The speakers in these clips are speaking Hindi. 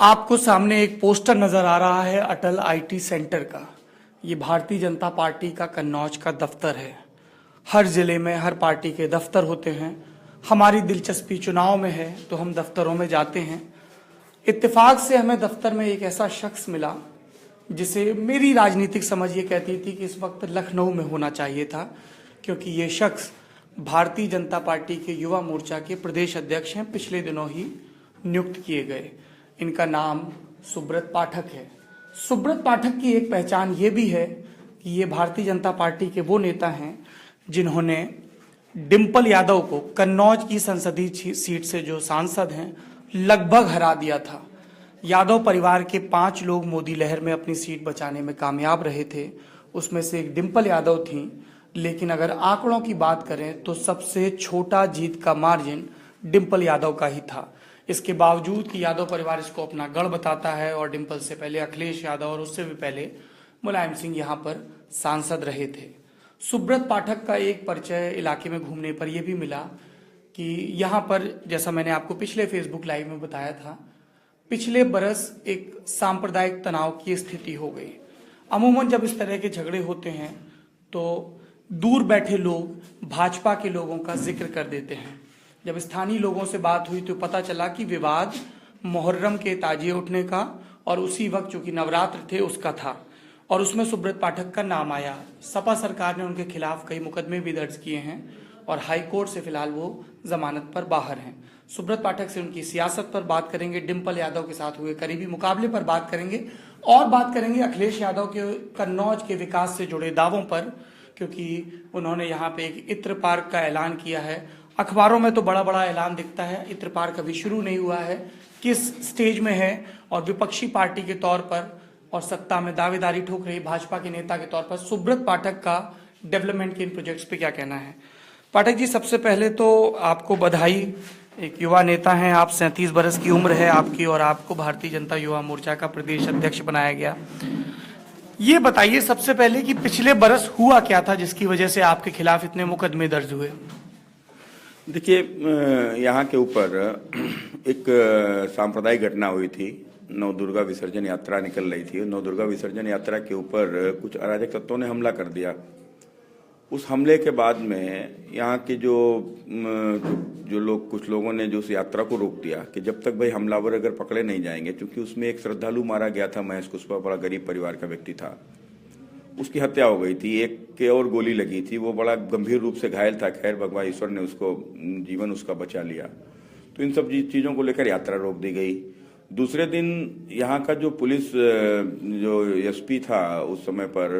आपको सामने एक पोस्टर नजर आ रहा है अटल आईटी सेंटर का। ये भारतीय जनता पार्टी का कन्नौज का दफ्तर है। हर जिले में हर पार्टी के दफ्तर होते हैं। हमारी दिलचस्पी चुनाव में है तो हम दफ्तरों में जाते हैं। इत्तेफाक से हमें दफ्तर में एक ऐसा शख्स मिला जिसे मेरी राजनीतिक समझ ये कहती थी कि इस वक्त लखनऊ में होना चाहिए था, क्योंकि ये शख्स भारतीय जनता पार्टी के युवा मोर्चा के प्रदेश अध्यक्ष हैं, पिछले दिनों ही नियुक्त किए गए। इनका नाम सुब्रत पाठक है। सुब्रत पाठक की एक पहचान ये भी है कि ये भारतीय जनता पार्टी के वो नेता हैं जिन्होंने डिम्पल यादव को कन्नौज की संसदीय सीट से जो सांसद हैं लगभग हरा दिया था। यादव परिवार के 5 लोग मोदी लहर में अपनी सीट बचाने में कामयाब रहे थे, उसमें से एक डिम्पल यादव थी। लेकिन अगर आंकड़ों की बात करें तो सबसे छोटा जीत का मार्जिन डिम्पल यादव का ही था। इसके बावजूद कि यादव परिवार इसको अपना गढ़ बताता है और डिम्पल से पहले अखिलेश यादव और उससे भी पहले मुलायम सिंह यहाँ पर सांसद रहे थे। सुब्रत पाठक का एक परिचय इलाके में घूमने पर यह भी मिला कि यहाँ पर, जैसा मैंने आपको पिछले फेसबुक लाइव में बताया था, पिछले बरस एक सांप्रदायिक तनाव की स्थिति हो गई। अमूमन जब इस तरह के झगड़े होते हैं तो दूर बैठे लोग भाजपा के लोगों का जिक्र कर देते हैं। जब स्थानीय लोगों से बात हुई तो पता चला कि विवाद मुहर्रम के ताजिए उठने का और उसी वक्त चूंकि नवरात्र थे उसका था, और उसमें सुब्रत पाठक का नाम आया। सपा सरकार ने उनके खिलाफ कई मुकदमे भी दर्ज किए हैं और हाई कोर्ट से फिलहाल वो जमानत पर बाहर हैं। सुब्रत पाठक से उनकी सियासत पर बात करेंगे, डिम्पल यादव के साथ हुए करीबी मुकाबले पर बात करेंगे और बात करेंगे अखिलेश यादव के कन्नौज के विकास से जुड़े दावों पर, क्योंकि उन्होंने यहाँ पे एक इत्र पार्क का ऐलान किया है। अखबारों में तो बड़ा बड़ा ऐलान दिखता है, इत्र पार्क अभी शुरू नहीं हुआ है, किस स्टेज में है, और विपक्षी पार्टी के तौर पर और सत्ता में दावेदारी ठोक रही भाजपा के नेता के तौर पर सुब्रत पाठक का डेवलपमेंट के इन प्रोजेक्ट्स पे क्या कहना है। पाठक जी, सबसे पहले तो आपको बधाई। एक युवा नेता हैं आप, 37 बरस की उम्र है आपकी और आपको भारतीय जनता युवा मोर्चा का प्रदेश अध्यक्ष बनाया गया। ये बताइए सबसे पहले कि पिछले बरस हुआ क्या था जिसकी वजह से आपके खिलाफ इतने मुकदमे दर्ज हुए। देखिए, यहाँ के ऊपर एक सांप्रदायिक घटना हुई थी। नव दुर्गा विसर्जन यात्रा निकल रही थी। नव दुर्गा विसर्जन यात्रा के ऊपर कुछ अराजक तत्वों ने हमला कर दिया। उस हमले के बाद में यहाँ के जो लोग, कुछ लोगों ने जो उस यात्रा को रोक दिया कि जब तक भाई हमलावर अगर पकड़े नहीं जाएंगे, क्योंकि उसमें एक श्रद्धालु मारा गया था, महेश कुशवाहा, बड़ा गरीब परिवार का व्यक्ति था, उसकी हत्या हो गई थी। एक के और गोली लगी थी, वो बड़ा गंभीर रूप से घायल था। खैर भगवान ईश्वर ने उसको जीवन उसका बचा लिया। तो इन सब चीज़ों को लेकर यात्रा रोक दी गई। दूसरे दिन यहाँ का जो पुलिस जो एसपी था उस समय पर,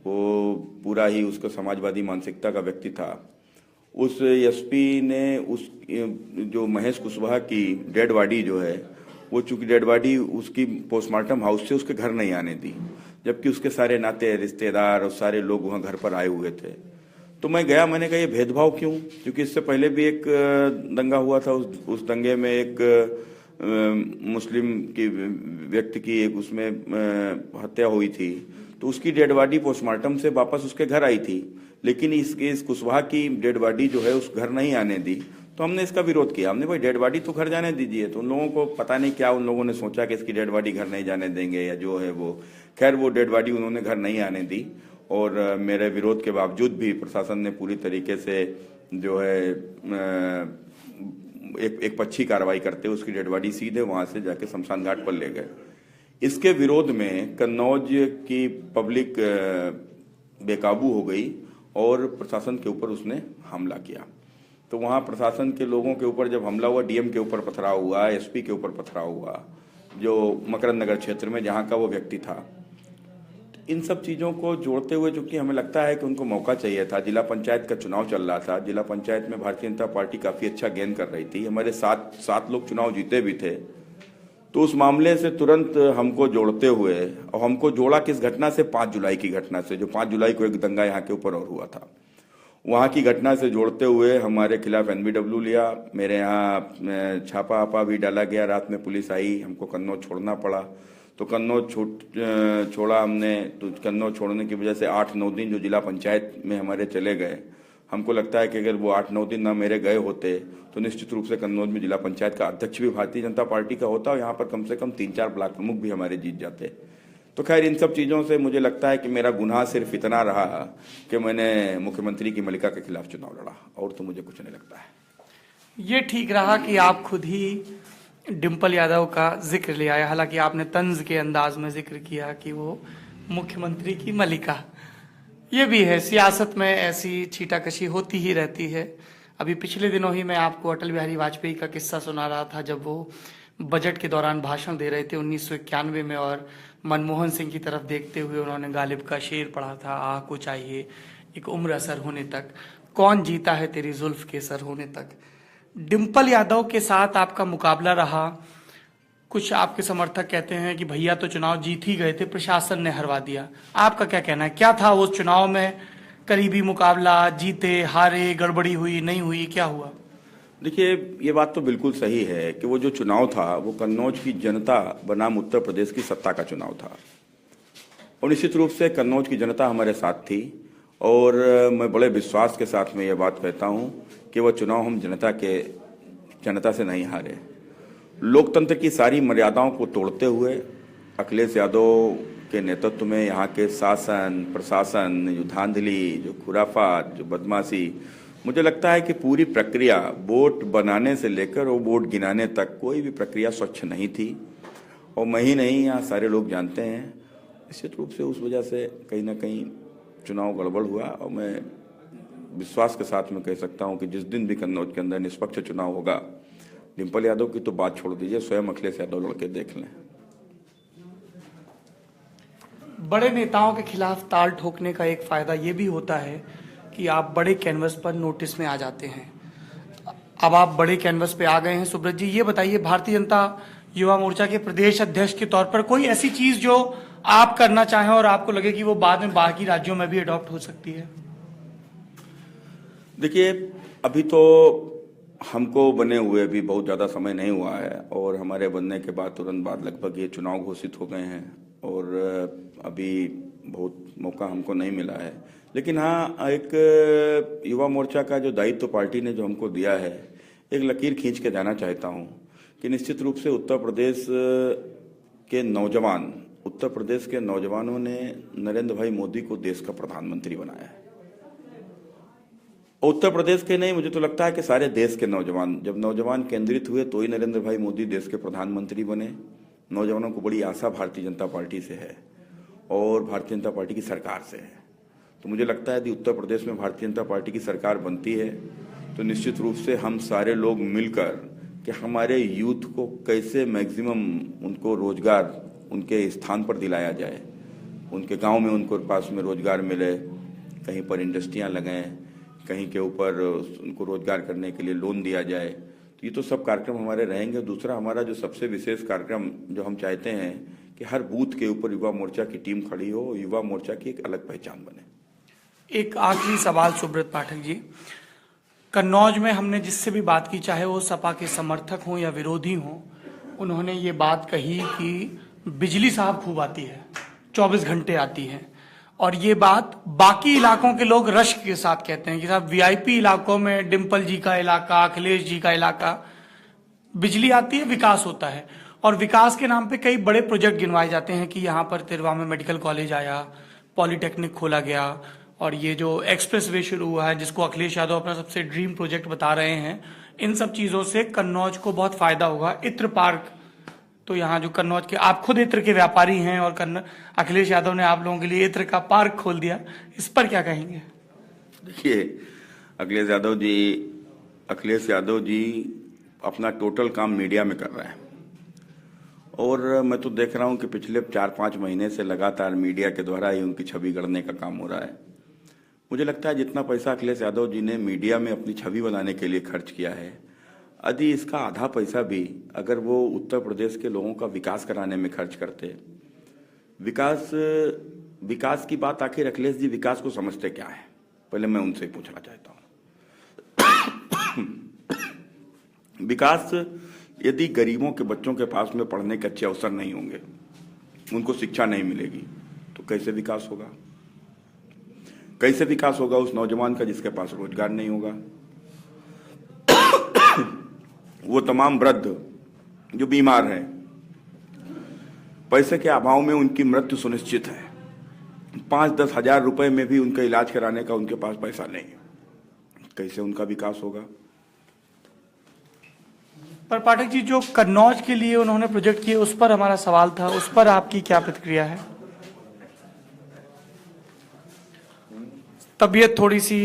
वो पूरा ही उसका समाजवादी मानसिकता का व्यक्ति था। उस एसपी ने उस जो महेश कुशवाहा की डेड बॉडी जो है, वो चूंकि डेड बॉडी उसकी पोस्टमार्टम हाउस से उसके घर नहीं आने दी, जबकि उसके सारे नाते रिश्तेदार और सारे लोग वहाँ घर पर आए हुए थे। तो मैं गया, मैंने कहा ये भेदभाव क्यों, क्योंकि इससे पहले भी एक दंगा हुआ था। उस दंगे में एक मुस्लिम की व्यक्ति की एक उसमें हत्या हुई थी, तो उसकी डेड बॉडी पोस्टमार्टम से वापस उसके घर आई थी, लेकिन इस कुशवाहा की डेड बॉडी जो है उस घर नहीं आने दी। तो हमने इसका विरोध किया। हमने भाई डेड बॉडी तो घर जाने दीजिए। तो उन लोगों को पता नहीं क्या, उन लोगों ने सोचा कि इसकी डेड बॉडी घर नहीं जाने देंगे या जो है वो, खैर वो डेड बॉडी उन्होंने घर नहीं आने दी। और मेरे विरोध के बावजूद भी प्रशासन ने पूरी तरीके से जो है एक पक्षी कार्रवाई करते उसकी डेड बॉडी सीधे वहां से जाके शमशान घाट पर ले गए। इसके विरोध में कन्नौज की पब्लिक बेकाबू हो गई और प्रशासन के ऊपर उसने हमला किया। तो वहाँ प्रशासन के लोगों के ऊपर जब हमला हुआ, डीएम के ऊपर पथराव हुआ, एसपी के ऊपर पथराव हुआ, जो मकरंद नगर क्षेत्र में जहाँ का वो व्यक्ति था। इन सब चीज़ों को जोड़ते हुए चूंकि हमें लगता है कि उनको मौका चाहिए था। जिला पंचायत का चुनाव चल रहा था। जिला पंचायत में भारतीय जनता पार्टी काफ़ी अच्छा गेन कर रही थी। हमारे सात लोग चुनाव जीते भी थे। तो उस मामले से तुरंत हमको जोड़ते हुए, और हमको जोड़ा किस घटना से, 5 जुलाई की घटना से, जो 5 जुलाई को एक दंगा यहाँ के ऊपर और हुआ था, वहाँ की घटना से जोड़ते हुए हमारे खिलाफ एनबीडब्ल्यू लिया। मेरे यहाँ छापा आपा भी डाला गया। रात में पुलिस आई, हमको कन्नौज छोड़ना पड़ा। तो कन्नौज छोड़ा हमने। तो कन्नौज छोड़ने की वजह से 8-9 दिन जो जिला पंचायत में हमारे चले गए, हमको लगता है कि अगर वो 8-9 दिन ना मेरे गए होते तो निश्चित रूप से कन्नौज में जिला पंचायत का अध्यक्ष भी भारतीय जनता पार्टी का होता और यहाँ पर कम से कम 3-4 ब्लॉक प्रमुख भी हमारे जीत जाते। तो खैर इन सब चीज़ों से मुझे लगता है कि मेरा गुनाह सिर्फ इतना रहा कि मैंने मुख्यमंत्री की मलिका के खिलाफ चुनाव लड़ा, और तो मुझे कुछ नहीं लगता है। ये ठीक रहा कि आप खुद ही डिम्पल यादव का जिक्र ले आए, हालांकि आपने तंज के अंदाज में जिक्र किया कि वो मुख्यमंत्री की मलिका। ये भी है, सियासत में ऐसी छीटाकशी होती ही रहती है। अभी पिछले दिनों ही मैं आपको अटल बिहारी वाजपेयी का किस्सा सुना रहा था, जब वो बजट के दौरान भाषण दे रहे थे 1991 में, और मनमोहन सिंह की तरफ देखते हुए उन्होंने गालिब का शेर पढ़ा था, आह को चाहिए एक उम्र असर होने तक, कौन जीता है तेरी जुल्फ के सर होने तक। डिम्पल यादव के साथ आपका मुकाबला रहा। कुछ आपके समर्थक कहते हैं कि भैया तो चुनाव जीत ही गए थे, प्रशासन ने हरवा दिया। आपका क्या कहना है, क्या था वो चुनाव में करीबी मुकाबला, जीते हारे, गड़बड़ी हुई नहीं हुई, क्या हुआ? देखिए, ये बात तो बिल्कुल सही है कि वो जो चुनाव था वो कन्नौज की जनता बनाम उत्तर प्रदेश की सत्ता का चुनाव था, और निश्चित रूप से कन्नौज की जनता हमारे साथ थी। और मैं बड़े विश्वास के साथ में ये बात कहता हूँ कि वह चुनाव हम जनता से नहीं हारे। लोकतंत्र की सारी मर्यादाओं को तोड़ते हुए अखिलेश यादव के नेतृत्व में यहाँ के शासन, प्रशासन, जो धांधली, जो खुराफात, जो बदमाशी, मुझे लगता है कि पूरी प्रक्रिया वोट बनाने से लेकर और वोट गिनाने तक कोई भी प्रक्रिया स्वच्छ नहीं थी। और मैं ही नहीं, यहाँ सारे लोग जानते हैं। निश्चित रूप से उस वजह से कहीं ना कहीं चुनाव गड़बड़ हुआ, और मैं विश्वास के साथ में कह सकता हूँ कि जिस दिन भी कन्नौज के अंदर निष्पक्ष चुनाव होगा, डिम्पल यादव की तो बात छोड़ दीजिए, स्वयं अखिलेश यादव लड़के देख लें। बड़े नेताओं के खिलाफ ताल ठोकने का एक फायदा ये भी होता है कि आप बड़े कैनवस पर नोटिस में आ जाते हैं। अब आप बड़े कैनवस पे आ गए हैं। सुब्रत जी, ये बताइए, भारतीय जनता युवा मोर्चा के प्रदेश अध्यक्ष के तौर पर कोई ऐसी चीज जो आप करना चाहें और आपको लगे कि वो बाद में बाकी राज्यों में भी अडॉप्ट हो सकती है? देखिए, अभी तो हमको बने हुए भी बहुत ज़्यादा समय नहीं हुआ है, और हमारे बनने के बाद तुरंत बाद लगभग ये चुनाव घोषित हो गए हैं, और अभी बहुत मौका हमको नहीं मिला है। लेकिन हाँ, एक युवा मोर्चा का जो दायित्व पार्टी ने जो हमको दिया है, एक लकीर खींच के जाना चाहता हूँ कि निश्चित रूप से उत्तर प्रदेश के नौजवानों ने नरेंद्र भाई मोदी को देश का प्रधानमंत्री बनाया है। उत्तर प्रदेश के नहीं, मुझे तो लगता है कि सारे देश के नौजवान, जब नौजवान केंद्रित हुए तो ही नरेंद्र भाई मोदी देश के प्रधानमंत्री बने। नौजवानों को बड़ी आशा भारतीय जनता पार्टी से है और भारतीय जनता पार्टी की सरकार से है। तो मुझे लगता है कि उत्तर प्रदेश में भारतीय जनता पार्टी की सरकार बनती है तो निश्चित रूप से हम सारे लोग मिलकर कि हमारे यूथ को कैसे मैक्सिमम उनको रोजगार उनके स्थान पर दिलाया जाए, उनके गांव में उनको पास में रोजगार मिले, कहीं पर इंडस्ट्रियां लगें, कहीं के ऊपर उनको रोजगार करने के लिए लोन दिया जाए। तो ये तो सब कार्यक्रम हमारे रहेंगे। दूसरा, हमारा जो सबसे विशेष कार्यक्रम जो हम चाहते हैं कि हर बूथ के ऊपर युवा मोर्चा की टीम खड़ी हो, युवा मोर्चा की एक अलग पहचान बने। एक आखिरी सवाल सुब्रत पाठक जी, कन्नौज में हमने जिससे भी बात की, चाहे वो सपा के समर्थक हों या विरोधी हों, उन्होंने ये बात कही कि बिजली साहब खूब आती है, 24 घंटे आती है। और ये बात बाकी इलाकों के लोग रश्क के साथ कहते हैं कि साहब वीआईपी इलाकों में, डिम्पल जी का इलाका, अखिलेश जी का इलाका, बिजली आती है, विकास होता है। और विकास के नाम पे कई बड़े प्रोजेक्ट गिनवाए जाते हैं कि यहाँ पर तिरवा में मेडिकल कॉलेज आया, पॉलिटेक्निक खोला गया, और ये जो एक्सप्रेस वे शुरू हुआ है जिसको अखिलेश यादव अपना सबसे ड्रीम प्रोजेक्ट बता रहे हैं, इन सब चीज़ों से कन्नौज को बहुत फायदा होगा। इत्र पार्क, तो यहाँ जो कन्नौज के, आप खुद इत्र के व्यापारी हैं और अखिलेश यादव ने आप लोगों के लिए इत्र का पार्क खोल दिया, इस पर क्या कहेंगे? देखिए, अखिलेश यादव जी अपना टोटल काम मीडिया में कर रहे हैं, और मैं तो देख रहा हूं कि पिछले 4-5 महीने से लगातार मीडिया के द्वारा ही उनकी छवि गढ़ने का काम हो रहा है। मुझे लगता है जितना पैसा अखिलेश यादव जी ने मीडिया में अपनी छवि बनाने के लिए खर्च किया है, यदि इसका आधा पैसा भी अगर वो उत्तर प्रदेश के लोगों का विकास कराने में खर्च करते। विकास की बात आखिर अखिलेश जी विकास को समझते क्या है, पहले मैं उनसे पूछना चाहता हूँ। विकास, यदि गरीबों के बच्चों के पास में पढ़ने के अच्छे अवसर नहीं होंगे, उनको शिक्षा नहीं मिलेगी, तो कैसे विकास होगा? कैसे विकास होगा उस नौजवान का जिसके पास रोजगार नहीं होगा? वो तमाम वृद्ध जो बीमार हैं, पैसे के अभाव में उनकी मृत्यु सुनिश्चित है, 5-10 हजार रुपए में भी उनका इलाज कराने का उनके पास पैसा नहीं, कैसे उनका विकास होगा? पर पाठक जी, जो कन्नौज के लिए उन्होंने प्रोजेक्ट किए उस पर हमारा सवाल था, उस पर आपकी क्या प्रतिक्रिया है? तबीयत थोड़ी सी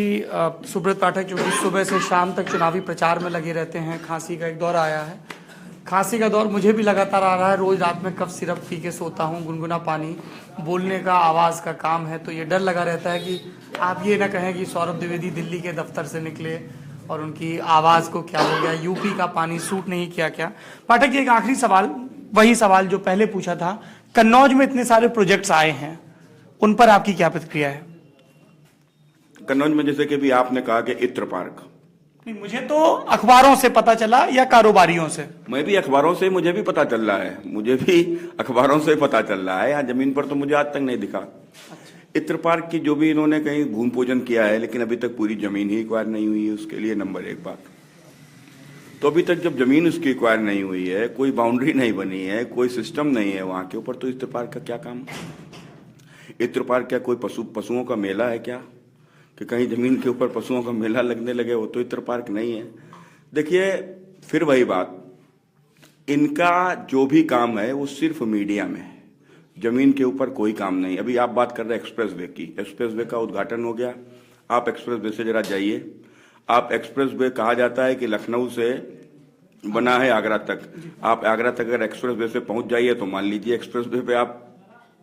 सुब्रत पाठक क्योंकि सुबह से शाम तक चुनावी प्रचार में लगे रहते हैं, खांसी का एक दौर आया है। खांसी का दौर मुझे भी लगातार आ रहा है, रोज रात में कफ सिरप पी के सोता हूँ, गुनगुना पानी, बोलने का आवाज़ का काम है, तो ये डर लगा रहता है कि आप ये ना कहें कि सौरभ द्विवेदी दिल्ली के दफ्तर से निकले और उनकी आवाज़ को क्या हो गया, यूपी का पानी सूट नहीं किया क्या? पाठक जी, एक आखिरी सवाल, वही सवाल जो पहले पूछा था, कन्नौज में इतने सारे प्रोजेक्ट्स आए हैं, उन पर आपकी क्या प्रतिक्रिया है? कन्नौज में जैसे कि भी आपने कहा कि इत्र पार्क, नहीं, मुझे तो अखबारों से पता चला या कारोबारियों से? मैं भी अखबारों से, मुझे भी पता चल रहा है, मुझे भी अखबारों से पता चल रहा है, यहाँ जमीन पर तो मुझे आज तक नहीं दिखा। इत्र पार्क की जो भी इन्होंने कहीं भूमि पूजन किया है, लेकिन अभी तक पूरी जमीन ही एक्वायर नहीं हुई है उसके लिए, नंबर 1 बात। तो अभी तक जब जमीन उसकी एक्वायर नहीं हुई है, कोई बाउंड्री नहीं बनी है, कोई सिस्टम नहीं है वहां के ऊपर, तो इत्र पार्क का क्या काम? इत्र पार्क क्या कोई पशुओं का मेला है क्या, कि कहीं जमीन के ऊपर पशुओं का मेला लगने लगे? वो तो इत्र पार्क नहीं है। देखिए, फिर वही बात, इनका जो भी काम है वो सिर्फ मीडिया में है, जमीन के ऊपर कोई काम नहीं। अभी आप बात कर रहे हैं एक्सप्रेस वे की, एक्सप्रेस वे का उद्घाटन हो गया, आप एक्सप्रेस वे से जरा जाइए, आप एक्सप्रेस वे कहा जाता है कि लखनऊ से बना है आगरा तक, आप आगरा तक अगर एक्सप्रेस वे से पहुंच जाइए तो मान लीजिए एक्सप्रेस वे पे आप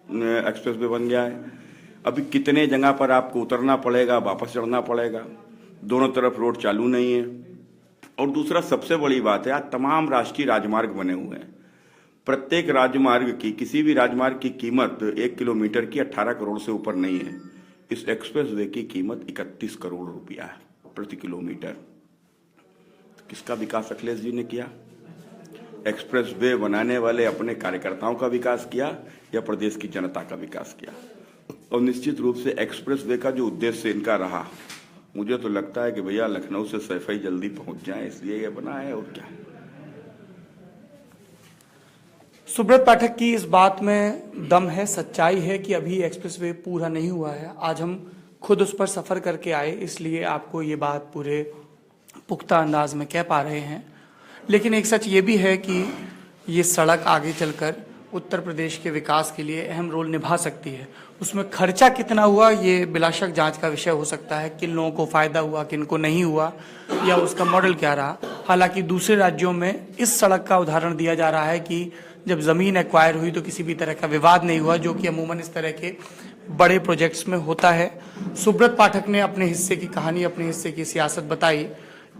एक्सप्रेस वे बन गया है। अभी कितने जगह पर आपको उतरना पड़ेगा, वापस चढ़ना पड़ेगा, दोनों तरफ रोड चालू नहीं है। और दूसरा सबसे बड़ी बात है, आज तमाम राष्ट्रीय राजमार्ग बने हुए हैं, प्रत्येक राजमार्ग की, किसी भी राजमार्ग की कीमत 1 किलोमीटर की 18 करोड़ से ऊपर नहीं है। इस एक्सप्रेस वे की कीमत 31 करोड़ रुपया है प्रति किलोमीटर। तो किसका विकास अखिलेश जी ने किया? एक्सप्रेस वे बनाने वाले अपने कार्यकर्ताओं का विकास किया या प्रदेश की जनता का विकास किया? और निश्चित रूप से एक्सप्रेस वे का जो उद्देश्य इनका रहा, मुझे तो लगता है कि भैया लखनऊ से सैफई जल्दी पहुंच जाए, इसलिए ये बना है, और क्या। सुब्रत पाठक की इस बात में दम है, सच्चाई है कि अभी एक्सप्रेसवे पूरा नहीं हुआ है। आज हम खुद उस पर सफर करके आए, इसलिए आपको ये बात पूरे पुख्ता अंदाज में कह पा रहे हैं। लेकिन एक सच ये भी है कि ये सड़क आगे चलकर उत्तर प्रदेश के विकास के लिए अहम रोल निभा सकती है। उसमें खर्चा कितना हुआ ये बिलाशक जांच का विषय हो सकता है, किन लोगों को फायदा हुआ, किन को नहीं हुआ, या उसका मॉडल क्या रहा। हालांकि दूसरे राज्यों में इस सड़क का उदाहरण दिया जा रहा है कि जब जमीन एक्वायर हुई तो किसी भी तरह का विवाद नहीं हुआ, जो कि अमूमन इस तरह के बड़े प्रोजेक्ट्स में होता है। सुब्रत पाठक ने अपने हिस्से की कहानी, अपने हिस्से की सियासत बताई।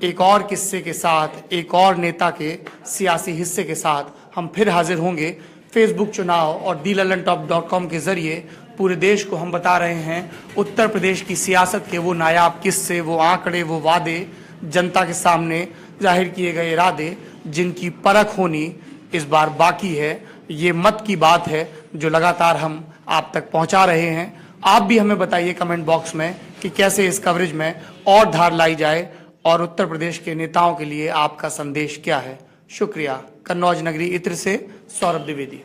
एक और किस्से के साथ, एक और नेता के सियासी हिस्से के साथ हम फिर हाजिर होंगे। फेसबुक चुनाव और DLalantop.com के जरिए पूरे देश को हम बता रहे हैं उत्तर प्रदेश की सियासत के वो नायाब किस्से, वो आंकड़े, वो वादे, जनता के सामने जाहिर किए गए इरादे, जिनकी परख होनी इस बार बाकी है। ये मत की बात है जो लगातार हम आप तक पहुंचा रहे हैं। आप भी हमें बताइए कमेंट बॉक्स में कि कैसे इस कवरेज में और धार लाई जाए और उत्तर प्रदेश के नेताओं के लिए आपका संदेश क्या है। शुक्रिया। कन्नौज नगरी इत्र से सौरभ द्विवेदी।